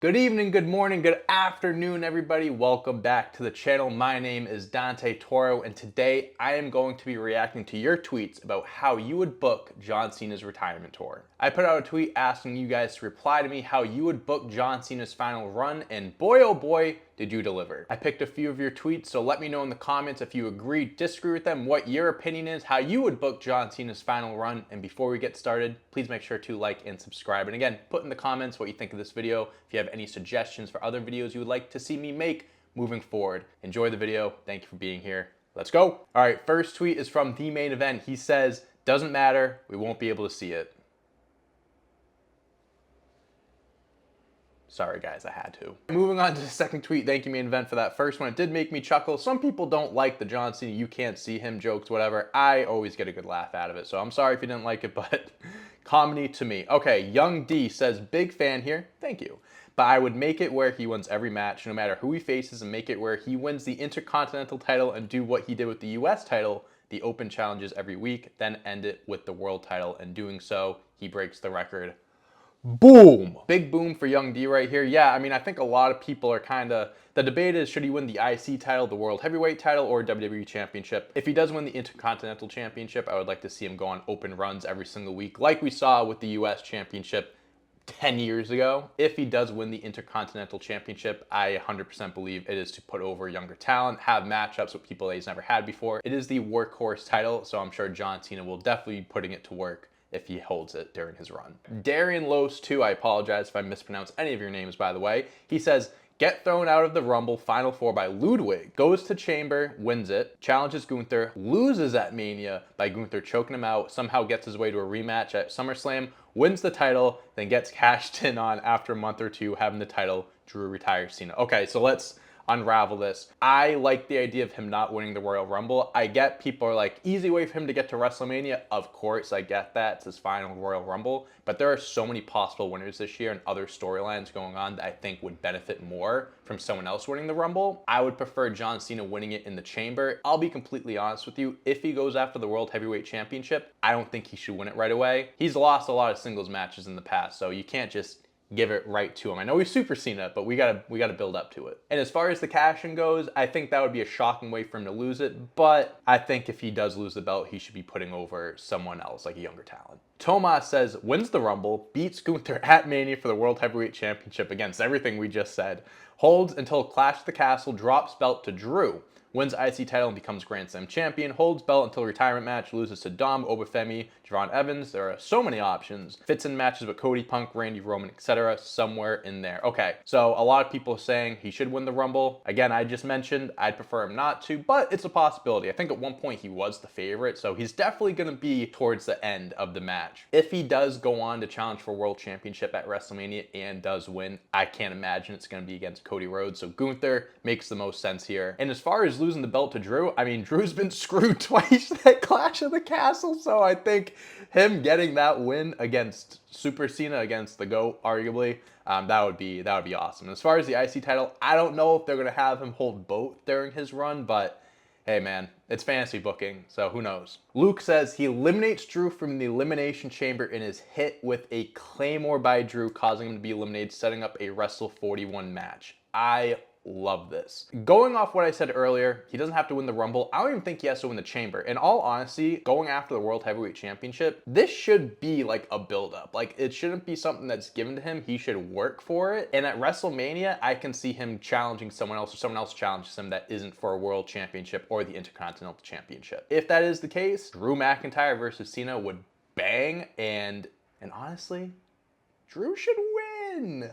Good evening, good morning, good afternoon, everybody. Welcome back to the channel. My name is Dante Toro, and today I am going to be reacting to your tweets about how you would book John Cena's retirement tour. I put out a tweet asking you guys to reply to me how you would book John Cena's final run, and boy oh boy, did you deliver. I picked a few of your tweets, so let me know in the comments if you agree, disagree with them, what your opinion is, how you would book John Cena's final run. And before we get started, please make sure to like and subscribe. And again, put in the comments what you think of this video. If you have any suggestions for other videos you would like to see me make moving forward. Enjoy the video. Thank you for being here. Let's go. All right, first tweet is from The Main Event. He says, doesn't matter, we won't be able to see it. Sorry guys, I had to. Moving on to the second tweet, thank you Main Event for that first one. It did make me chuckle. Some people don't like the John Cena you can't see him jokes, whatever. I always get a good laugh out of it, so I'm sorry if you didn't like it, but comedy to me. Okay, Young D says, big fan here, thank you. But I would make it where he wins every match, no matter who he faces, and make it where he wins the Intercontinental title and do what he did with the US title, the open challenges every week, then end it with the world title, and doing so, he breaks the record. Boom! Big boom for Young D right here. Yeah, I mean, I think a lot of people are the debate is, should he win the IC title, the World Heavyweight title, or WWE Championship? If he does win the Intercontinental Championship, I would like to see him go on open runs every single week, like we saw with the US Championship 10 years ago. If he does win the Intercontinental Championship, I 100% believe it is to put over younger talent, have matchups with people that he's never had before. It is the workhorse title, so I'm sure John Cena will definitely be putting it to work if he holds it during his run. Darian Los 2, I apologize if I mispronounce any of your names, by the way. He says, get thrown out of the Rumble Final Four by Ludwig, goes to Chamber, wins it, challenges Gunther, loses at Mania by Gunther choking him out, somehow gets his way to a rematch at SummerSlam, wins the title, then gets cashed in on after a month or two having the title. Drew retires Cena. Okay, so let's unravel this. I like the idea of him not winning the Royal Rumble. I get people are like, easy way for him to get to WrestleMania. Of course, I get that. It's his final Royal Rumble. But there are so many possible winners this year and other storylines going on that I think would benefit more from someone else winning the Rumble. I would prefer John Cena winning it in the Chamber. I'll be completely honest with you. If he goes after the World Heavyweight Championship, I don't think he should win it right away. He's lost a lot of singles matches in the past, so you can't just give it right to him. I know he's Super Cena, but we gotta build up to it. And as far as the cash-in goes, I think that would be a shocking way for him to lose it, but I think if he does lose the belt, he should be putting over someone else, like a younger talent. Tomas says, wins the Rumble, beats Gunther at Mania for the World Heavyweight Championship against everything we just said, holds until Clash at the Castle, drops belt to Drew, wins IC title and becomes Grand Slam champion, holds belt until retirement match, loses to Dom, Obafemi, Javon Evans. There are so many options. Fits in matches with Cody, Punk, Randy, Roman, etc. somewhere in there. Okay, so a lot of people are saying he should win the Rumble. Again, I just mentioned I'd prefer him not to, but it's a possibility. I think at one point he was the favorite, so he's definitely going to be towards the end of the match. If he does go on to challenge for World Championship at WrestleMania and does win, I can't imagine it's going to be against Cody Rhodes, so Gunther makes the most sense here. And as far as losing the belt to Drew, I mean, Drew's been screwed twice at Clash of the Castle, so I think him getting that win against Super Cena, against the GOAT, arguably, that would be awesome. And as far as the IC title, I don't know if they're going to have him hold both during his run, but hey man, it's fantasy booking, so who knows. Luke says he eliminates Drew from the Elimination Chamber and is hit with a Claymore by Drew, causing him to be eliminated, setting up a Wrestle 41 match. I love this. Going off what I said earlier, he doesn't have to win the Rumble. I don't even think he has to win the Chamber. In all honesty, going after the World Heavyweight Championship, this should be like a build-up. Like, it shouldn't be something that's given to him. He should work for it. And at WrestleMania, I can see him challenging someone else, or someone else challenges him that isn't for a World Championship or the Intercontinental Championship. If that is the case, Drew McIntyre versus Cena would bang, and honestly, Drew should win.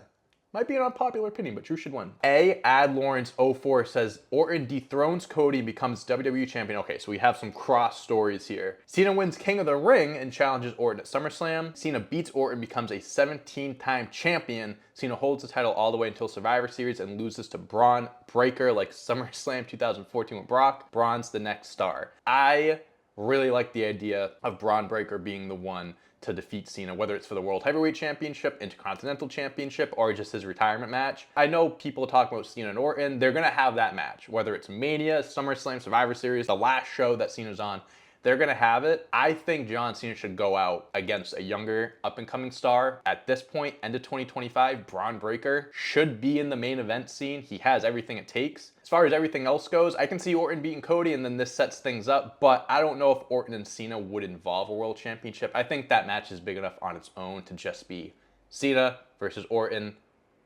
Might be an unpopular opinion, but Drew should win. Ad Lawrence 04 says, Orton dethrones Cody and becomes WWE champion. Okay, so we have some cross stories here. Cena wins King of the Ring and challenges Orton at SummerSlam. Cena beats Orton, becomes a 17-time champion. Cena holds the title all the way until Survivor Series and loses to Braun Breaker like SummerSlam 2014 with Brock. Braun's the next star. I really like the idea of Braun Breaker being the one to defeat Cena, whether it's for the World Heavyweight Championship, Intercontinental Championship, or just his retirement match. I know people talk about Cena and Orton. They're going to have that match, whether it's Mania, SummerSlam, Survivor Series, the last show that Cena's on. they're going to have it, I think John Cena should go out against a younger up-and-coming star. At this point, end of 2025, Braun Breaker should be in the main event scene. He has everything it takes. As far as everything else goes, I can see Orton beating Cody and then this sets things up, but I don't know if Orton and Cena would involve a world championship. I think that match is big enough on its own to just be Cena versus Orton,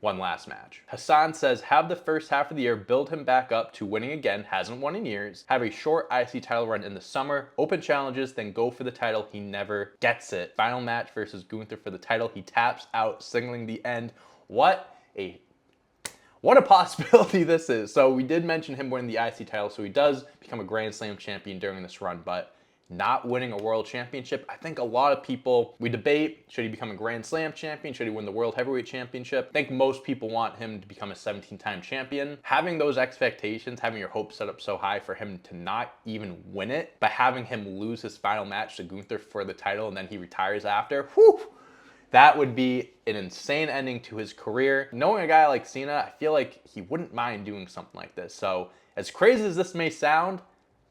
one last match. Hassan says, have the first half of the year build him back up to winning again, hasn't won in years, have a short IC title run in the summer, open challenges, then go for the title. He never gets it. Final match versus Gunther for the title. He taps out, signaling the end. What a possibility this is. So we did mention him winning the IC title, so he does become a Grand Slam champion during this run, but not winning a world championship. I think a lot of people, we debate, should he become a Grand Slam champion? Should he win the World Heavyweight Championship? I think most people want him to become a 17-time champion. Having those expectations, having your hopes set up so high for him to not even win it, but having him lose his final match to Gunther for the title and then he retires after, whew, that would be an insane ending to his career. Knowing a guy like Cena, I feel like he wouldn't mind doing something like this. So as crazy as this may sound,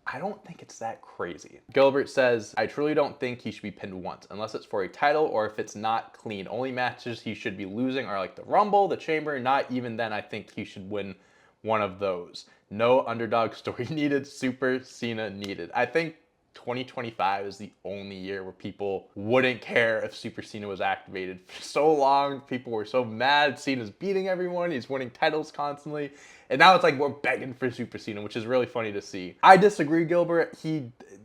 I don't think it's that crazy. Gilbert says, I truly don't think he should be pinned once, unless it's for a title or if it's not clean. Only matches he should be losing are like the Rumble, the Chamber, not even then I think he should win one of those. No underdog story needed, Super Cena needed. I think 2025 is the only year where people wouldn't care if Super Cena was activated. For so long, people were so mad. Cena's beating everyone. He's winning titles constantly. And now it's like we're begging for Super Cena, which is really funny to see. I disagree, Gilbert.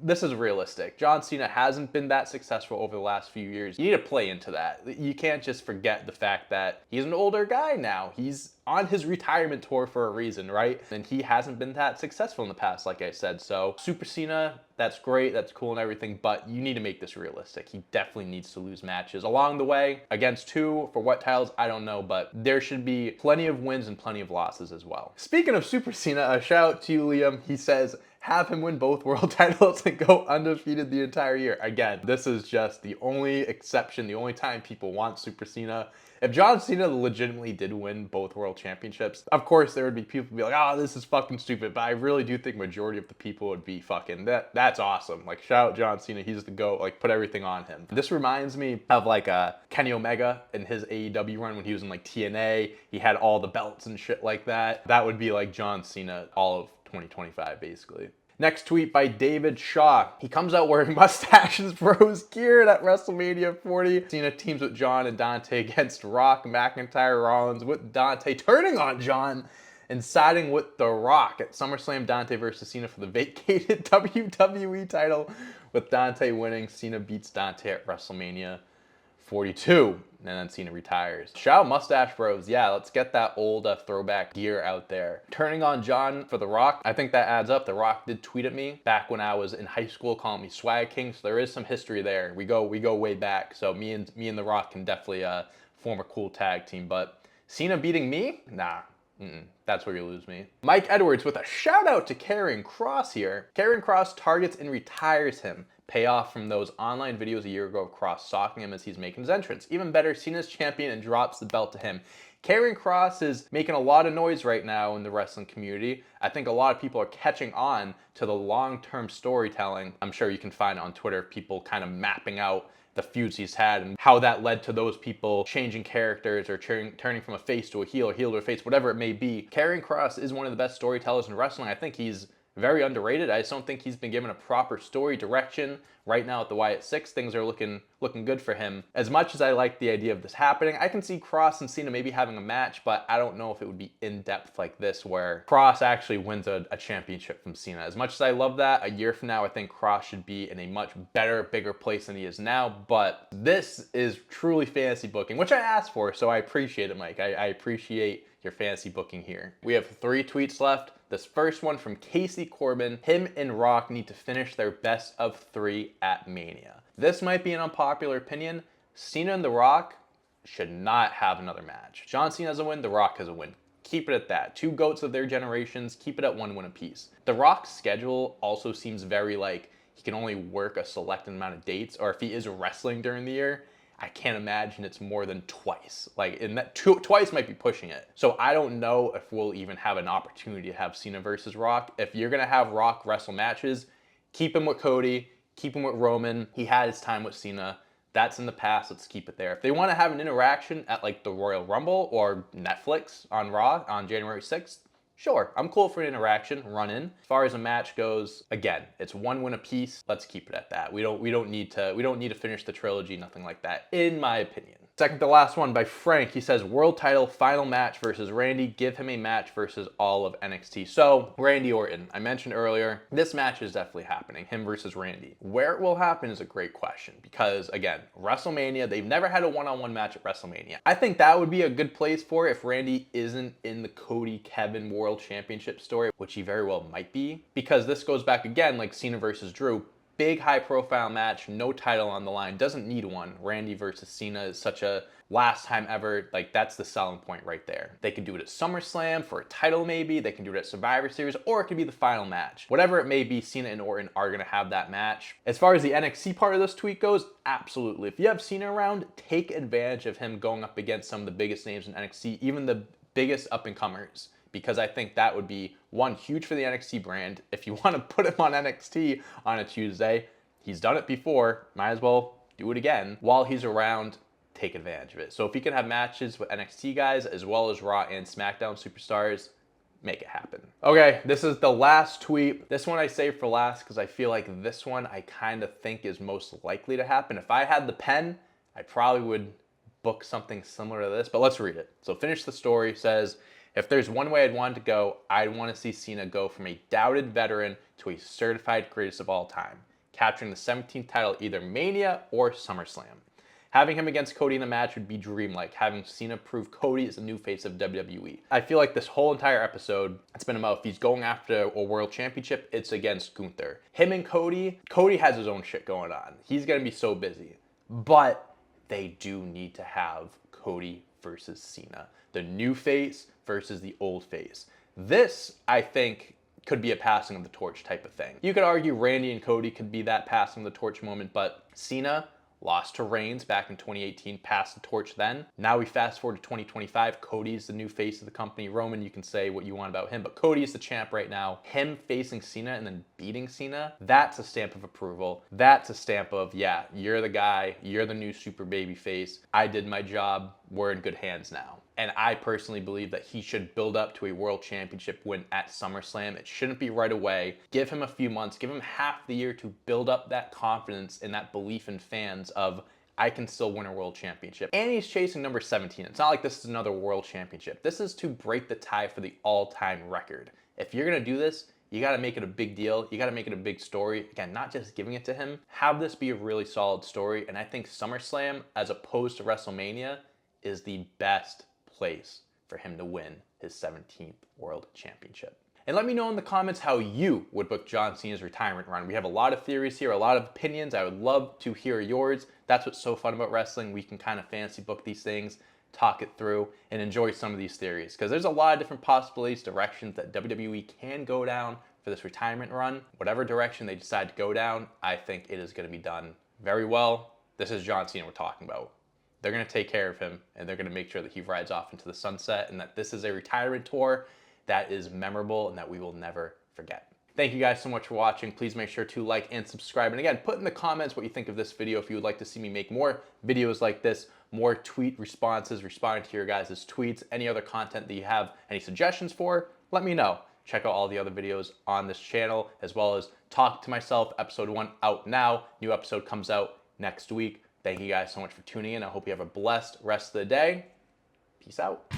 This is realistic. John Cena hasn't been that successful over the last few years. You need to play into that. You can't just forget the fact that he's an older guy now. He's on his retirement tour for a reason, right? And he hasn't been that successful in the past, like I said. So Super Cena, that's great, that's cool and everything, but you need to make this realistic. He definitely needs to lose matches along the way. Against who, for what titles, I don't know, but there should be plenty of wins and plenty of losses as well. Speaking of Super Cena, a shout out to you, Liam. He says, have him win both world titles and go undefeated the entire year. Again, this is just the only exception, the only time people want Super Cena. If John Cena legitimately did win both world championships, of course there would be people who'd be like, oh, this is fucking stupid, but I really do think majority of the people would be fucking, that's awesome. Like, shout out John Cena, he's the GOAT, like, put everything on him. This reminds me of like Kenny Omega in his AEW run when he was in like TNA, he had all the belts and shit like that. That would be like John Cena all of 2025, basically. Next tweet by David Shaw. He comes out wearing mustaches bros gear at WrestleMania 40. Cena teams with John and Dante against Rock, McIntyre, Rollins, with Dante turning on John and siding with The Rock at SummerSlam. Dante versus Cena for the vacated WWE title, with Dante winning. Cena beats Dante at WrestleMania 42, and then Cena retires. Shout out Mustache Bros. Yeah, let's get that old throwback gear out there. Turning on John for The Rock, I think that adds up. The Rock did tweet at me back when I was in high school, calling me Swag King, so there is some history there. We go way back, so me and The Rock can definitely form a cool tag team, but Cena beating me? Nah. That's where you lose me. Mike Edwards with a shout out to Karrion Kross here. Karrion Kross targets and retires him. Payoff from those online videos a year ago of Kross stalking him as he's making his entrance. Even better, Cena's champion and drops the belt to him. Karrion Kross is making a lot of noise right now in the wrestling community. I think a lot of people are catching on to the long-term storytelling. I'm sure you can find on Twitter people kind of mapping out the feuds he's had and how that led to those people changing characters or turning from a face to a heel or heel to a face, whatever it may be. Karrion Kross is one of the best storytellers in wrestling. I think he's very underrated. I just don't think he's been given a proper story direction. Right now at the Wyatt 6, things are looking good for him. As much as I like the idea of this happening, I can see Kross and Cena maybe having a match, but I don't know if it would be in depth like this where Kross actually wins a championship from Cena. As much as I love that, a year from now, I think Kross should be in a much better, bigger place than he is now, but this is truly fantasy booking, which I asked for, so I appreciate it, Mike. I appreciate your fantasy booking here. We have 3 tweets left. This first one from Casey Corbin. Him and Rock need to finish their best of 3 at Mania. This might be an unpopular opinion. Cena and The Rock should not have another match. John Cena has a win, The Rock has a win. Keep it at that. 2 GOATs of their generations, keep it at 1 win apiece. The Rock's schedule also seems very like he can only work a selected amount of dates, or if he is wrestling during the year, I can't imagine it's more than twice. Like, in that twice might be pushing it. So I don't know if we'll even have an opportunity to have Cena versus Rock. If you're gonna have Rock wrestle matches, keep him with Cody, Keep him with Roman. He had his time with Cena. That's in the past. Let's keep it there. If they want to have an interaction at like the Royal Rumble or Netflix on Raw on January 6th, sure, I'm cool for an interaction, run in. As far as a match goes, again, it's one win apiece. Let's keep it at that. We don't need to finish the trilogy, nothing like that, in my opinion. Second to last one by Frank. He says, world title final match versus Randy. Give him a match versus all of NXT. So, Randy Orton, I mentioned earlier, this match is definitely happening. Him versus Randy. Where it will happen is a great question because, again, WrestleMania, they've never had a one-on-one match at WrestleMania. I think that would be a good place for it if Randy isn't in the Cody Kevin World Championship story, which he very well might be, because this goes back again like Cena versus Drew. Big high profile match, no title on the line, doesn't need one. Randy versus Cena is such a last time ever, like that's the selling point right there. They could do it at SummerSlam for a title maybe, they can do it at Survivor Series, or it could be the final match. Whatever it may be, Cena and Orton are gonna have that match. As far as the NXT part of this tweet goes, absolutely. If you have Cena around, take advantage of him going up against some of the biggest names in NXT, even the biggest up and comers. Because I think that would be, one, huge for the NXT brand. If you want to put him on NXT on a Tuesday, he's done it before, might as well do it again. While he's around, take advantage of it. So if he can have matches with NXT guys as well as Raw and SmackDown superstars, make it happen. Okay, this is the last tweet. This one I saved for last because I feel like this one I kind of think is most likely to happen. If I had the pen, I probably would book something similar to this, but let's read it. So finish the story. Says, if there's one way I'd want it to go, I'd want to see Cena go from a doubted veteran to a certified greatest of all time, capturing the 17th title either Mania or SummerSlam. Having him against Cody in a match would be dreamlike, having Cena prove Cody is the new face of WWE. I feel like this whole entire episode, it's been about if he's going after a world championship, it's against Gunther. Him and Cody has his own shit going on. He's going to be so busy. But they do need to have Cody versus Cena. The new face versus the old face. This, I think, could be a passing of the torch type of thing. You could argue Randy and Cody could be that passing of the torch moment, but Cena lost to Reigns back in 2018, passed the torch then. Now we fast forward to 2025, Cody's the new face of the company. Roman, you can say what you want about him, but Cody is the champ right now. Him facing Cena and then beating Cena, that's a stamp of approval. That's a stamp of, yeah, you're the guy, you're the new super baby face. I did my job, we're in good hands now. And I personally believe that he should build up to a world championship win at SummerSlam. It shouldn't be right away. Give him a few months, give him half the year to build up that confidence and that belief in fans of, I can still win a world championship. And he's chasing number 17. It's not like this is another world championship. This is to break the tie for the all-time record. If you're gonna do this, you gotta make it a big deal. You gotta make it a big story. Again, not just giving it to him. Have this be a really solid story. And I think SummerSlam, as opposed to WrestleMania, is the best place for him to win his 17th world championship. And let me know in the comments how you would book John Cena's retirement run. We have a lot of theories here, a lot of opinions. I would love to hear yours. That's what's so fun about wrestling. We can kind of fancy book these things, talk it through, and enjoy some of these theories. Because there's a lot of different possibilities, directions that WWE can go down for this retirement run. Whatever direction they decide to go down, I think it is going to be done very well. This is John Cena we're talking about. They're going to take care of him, and they're going to make sure that he rides off into the sunset and that this is a retirement tour that is memorable and that we will never forget. Thank you guys so much for watching. Please make sure to like and subscribe. And again, put in the comments what you think of this video if you would like to see me make more videos like this, more tweet responses, responding to your guys' tweets, any other content that you have any suggestions for, let me know. Check out all the other videos on this channel, as well as Talk to Myself, episode 1 out now. New episode comes out next week. Thank you guys so much for tuning in. I hope you have a blessed rest of the day. Peace out.